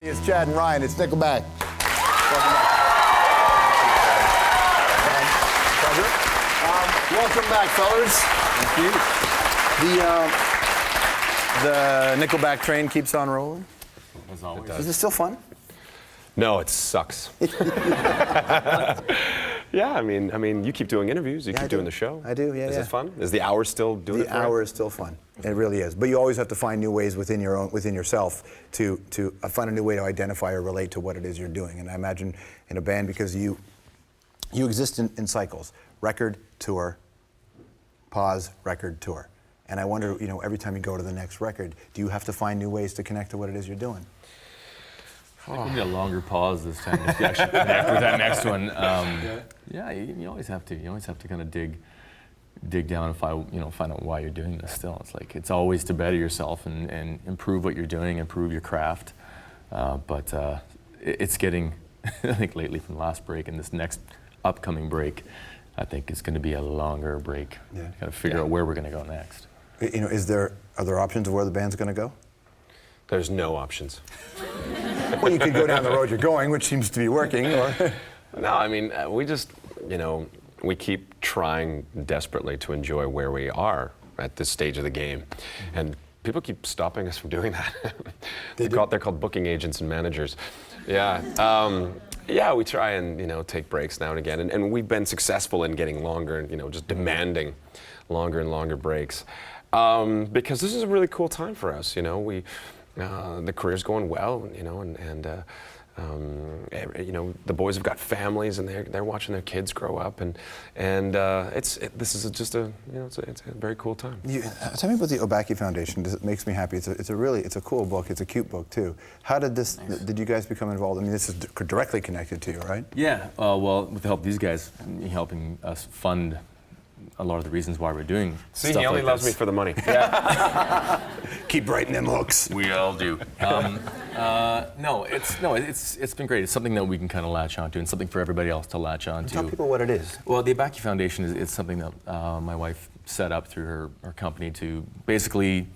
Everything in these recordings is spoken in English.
It's Chad and Ryan. It's Nickelback. Welcome back, fellas. Thank you. The Nickelback train keeps on rolling. As always. Is it still fun? No, it sucks. Yeah, I mean, you keep doing interviews, you keep doing the show. I do, yeah. Is it fun? Is the hour still doing it? The hour is still fun. It really is. But you always have to find new ways within yourself to find a new way to identify or relate to what it is you're doing. And I imagine in a band, because you exist in cycles: record, tour, pause, record, tour. And I wonder, every time you go to the next record, do you have to find new ways to connect to what it is you're doing? I think we need a longer pause this time if you actually connect with that next one. Yeah, you always have to. You always have to kind of dig down and find out why you're doing this. Still, it's like it's always to better yourself and improve what you're doing, improve your craft. But it's getting, I think, lately from the last break and this next upcoming break, I think is going to be a longer break. Yeah. Got to figure out where we're going to go next. Are there options of where the band's going to go? There's no options. Well, you could go down the road you're going, which seems to be working. Or No, I mean, we just, we keep trying desperately to enjoy where we are at this stage of the game. And people keep stopping us from doing that. They're called booking agents and managers. Yeah. Yeah, we try and, take breaks now and again. And we've been successful in getting longer and, just demanding longer and longer breaks. Because this is a really cool time for us, the career's going well, the boys have got families and they're watching their kids grow up, and this is just it's a very cool time. Tell me about the Obaki Foundation. It makes me happy. It's a cool book. It's a cute book too. How did this? Nice. Did you guys become involved? I mean, this is directly connected to you, right? Yeah. Well, with the help of these guys helping us fund a lot of the reasons why we're doing See, stuff he only like loves this. me for the money. Yeah. Keep writing them hooks. We all do. It's been great. It's something that we can kind of latch onto, and something for everybody else to latch onto. Tell people what it is. Well, the Obaki Foundation is something that my wife set up through her company to basically,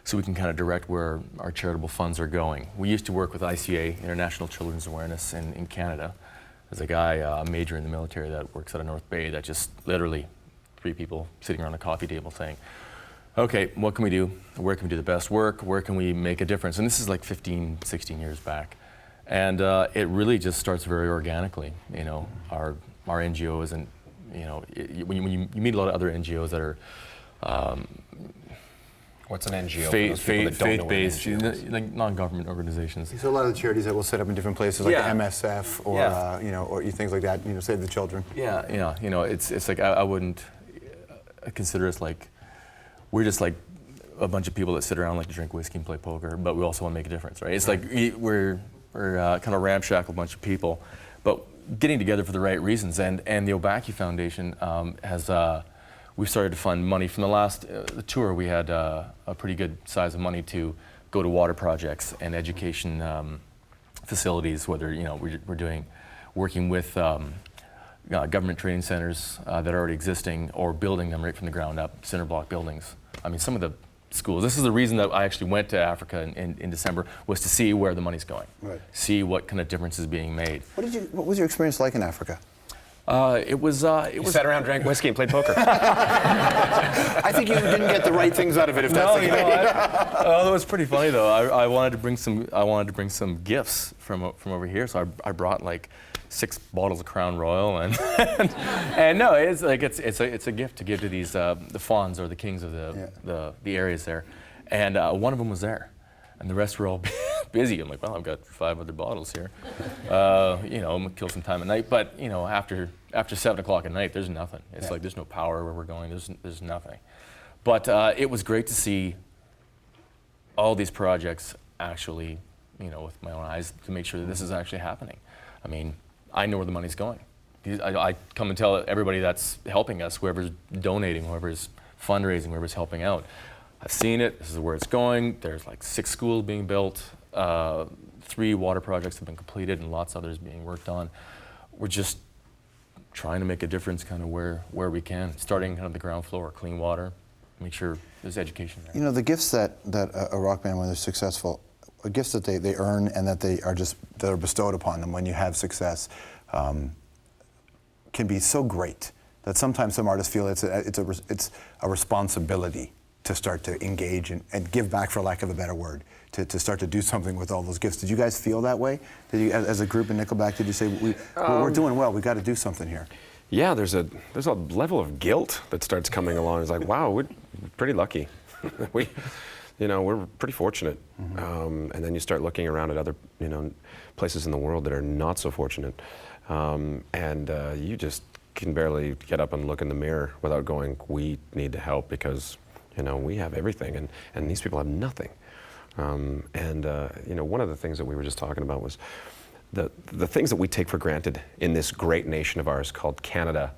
so we can kind of direct where our charitable funds are going. We used to work with ICA, International Children's Awareness, in Canada. There's a guy, a major in the military that works out of North Bay that just literally 3 people sitting around a coffee table saying, okay, what can we do? Where can we do the best work? Where can we make a difference? And this is like 15, 16 years back. And it really just starts very organically. Our NGO isn't, when you meet a lot of other NGOs that are What's an NGO? Faith-based, like non-government organizations. So a lot of the charities that we'll set up in different places, like MSF or or things like that. Save the Children. Yeah. It's like I wouldn't consider us like we're just like a bunch of people that sit around like to drink whiskey and play poker, but we also want to make a difference, right? It's like we're kind of ramshackle bunch of people, but getting together for the right reasons. And the Obaki Foundation has. We've started to fund money from the last the tour. We had a pretty good size of money to go to water projects and education facilities. Whether we're working with government training centers that are already existing, or building them right from the ground up, cinder block buildings. I mean, some of the schools. This is the reason that I actually went to Africa in December, was to see where the money's going, right. See what kind of difference is being made. What was your experience like in Africa? It was. Sat around, drank whiskey, and played poker. I think you didn't get the right things out of it. If that's the case. It was pretty funny though. I wanted to bring some gifts from over here, so I brought like 6 bottles of Crown Royal, and no, it's a gift to give to these the fawns or the kings of the areas there, and one of them was there. And the rest were all busy. I'm like, well, I've got 5 other bottles here. I'm gonna kill some time at night. But after 7 o'clock at night, there's nothing. It's like there's no power where we're going. There's nothing. But it was great to see all these projects actually, with my own eyes, to make sure that this is actually happening. I mean, I know where the money's going. I come and tell everybody that's helping us, whoever's donating, whoever's fundraising, whoever's helping out. I've seen it, this is where it's going. There's like 6 schools being built, 3 water projects have been completed, and lots of others being worked on. We're just trying to make a difference kind of where we can, starting kind of the ground floor, clean water, make sure there's education there. The gifts that a rock band, when they're successful, gifts that they earn and that that are bestowed upon them when you have success can be so great that sometimes some artists feel it's a responsibility to start to engage and give back, for lack of a better word, to start to do something with all those gifts. Did you guys feel that way? Did you, as a group in Nickelback, did you say, we're doing well, we got to do something here? Yeah, there's a level of guilt that starts coming along. It's like, wow, we're pretty lucky. We're pretty fortunate. And then you start looking around at other, places in the world that are not so fortunate. And you just can barely get up and look in the mirror without going, we need to help because, we have everything and these people have nothing. One of the things that we were just talking about was the things that we take for granted in this great nation of ours called Canada.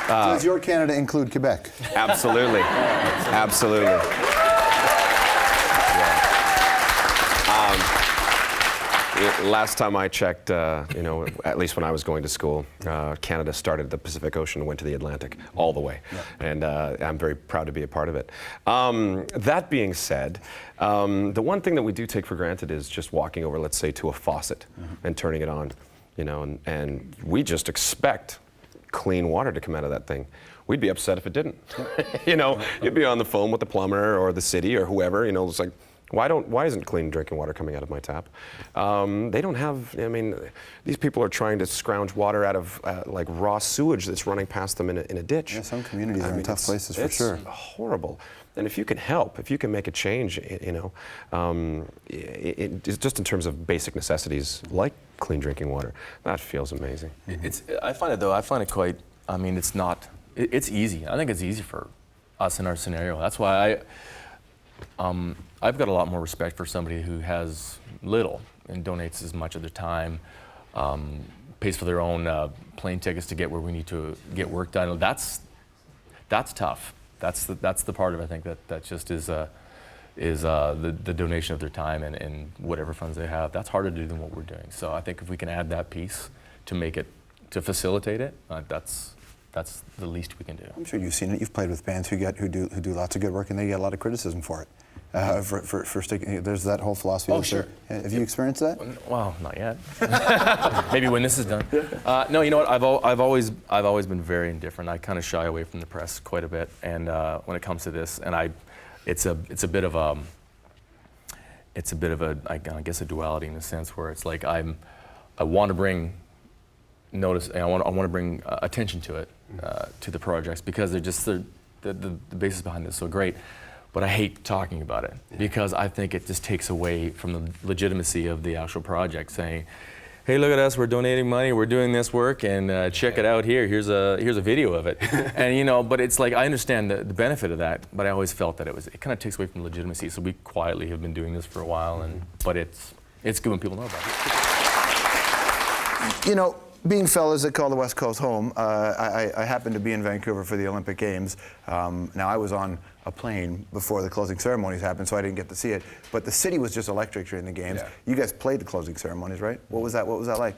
Does your Canada include Quebec? Absolutely. Absolutely. Last time I checked, at least when I was going to school, Canada started at the Pacific Ocean and went to the Atlantic all the way. Yeah. And I'm very proud to be a part of it. That being said, the one thing that we do take for granted is just walking over, let's say, to a faucet and turning it on, and we just expect clean water to come out of that thing. We'd be upset if it didn't. You'd be on the phone with the plumber or the city or whoever, it's like, why isn't clean drinking water coming out of my tap? They don't have, these people are trying to scrounge water out of like raw sewage that's running past them in a ditch. Yeah, some communities are in tough places for sure. It's horrible. And if you can help, if you can make a change, just in terms of basic necessities like clean drinking water, that feels amazing. I find it quite, it's easy. I think it's easy for us in our scenario. That's why I've got a lot more respect for somebody who has little and donates as much of their time, pays for their own plane tickets to get where we need to get work done. That's tough. That's the part of it, I think that just is the donation of their time and whatever funds they have. That's harder to do than what we're doing. So I think if we can add that piece to facilitate it, that's the least we can do. I'm sure you've seen it. You've played with bands who do lots of good work and they get a lot of criticism for it. For sticking, there's that whole philosophy. Oh, sure. Have you experienced that? Well, not yet. Maybe when this is done. No, you know what? I've always been very indifferent. I kind of shy away from the press quite a bit, and when it comes to this, and it's a bit of a I guess a duality in a sense where it's like I want to bring notice. I want to bring attention to it, to the projects because they're just the basis behind it is so great. But I hate talking about it because I think it just takes away from the legitimacy of the actual project. Saying, "Hey, look at us! We're donating money. We're doing this work, and check it out here. Here's a video of it." And but it's like I understand the benefit of that, but I always felt that it kind of takes away from legitimacy. So we quietly have been doing this for a while, but it's good when people know about it. Being fellas that call the West Coast home, I happened to be in Vancouver for the Olympic Games. Now I was on a plane before the closing ceremonies happened, so I didn't get to see it. But the city was just electric during the games. Yeah. You guys played the closing ceremonies, right? What was that like?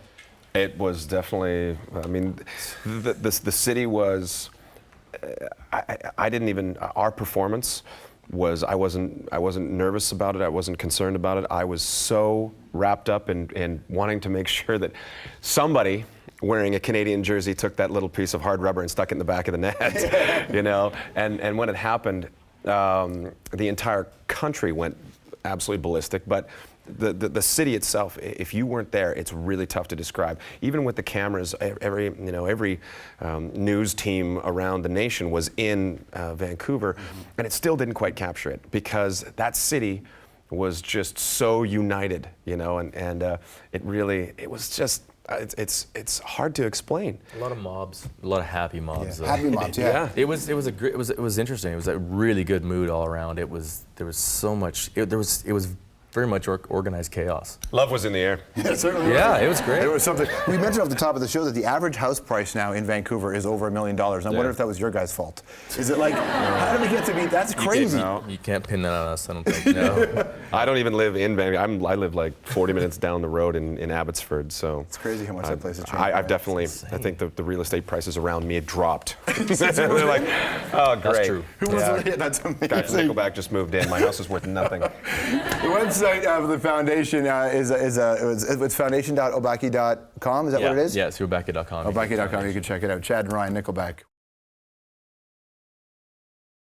It was definitely. The city was. I didn't even. Our performance was. I wasn't nervous about it. I wasn't concerned about it. I was so wrapped up in wanting to make sure that somebody wearing a Canadian jersey took that little piece of hard rubber and stuck it in the back of the net, And when it happened, the entire country went absolutely ballistic. But the city itself, if you weren't there, it's really tough to describe. Even with the cameras, every news team around the nation was in Vancouver, and it still didn't quite capture it because that city was just so united, and it was just. It's hard to explain. A lot of mobs, a lot of happy mobs. Yeah. Happy mobs, yeah. It was interesting. It was a really good mood all around. There was so much. The very much organized chaos. Love was in the air. Yeah, certainly. Yeah, it was great. There was something. We mentioned off the top of the show that the average house price now in Vancouver is over $1 million. I wonder if that was your guys' fault. Is it like, how did we get to be? That's crazy. You can't pin that on us, I don't think. No. I don't even live in Vancouver. I live like 40 minutes down the road in Abbotsford. So It's crazy how much that place has changed. I've definitely. I think the real estate prices around me had dropped. They're like, oh, great. That's true. Who was it? That's amazing. Guys, Nickelback just moved in. My house is worth nothing. The website of the foundation it's foundation.obaki.com. Is that what it is? Yeah, it's obaki.com. Obaki.com. You can check it out. Chad and Ryan, Nickelback.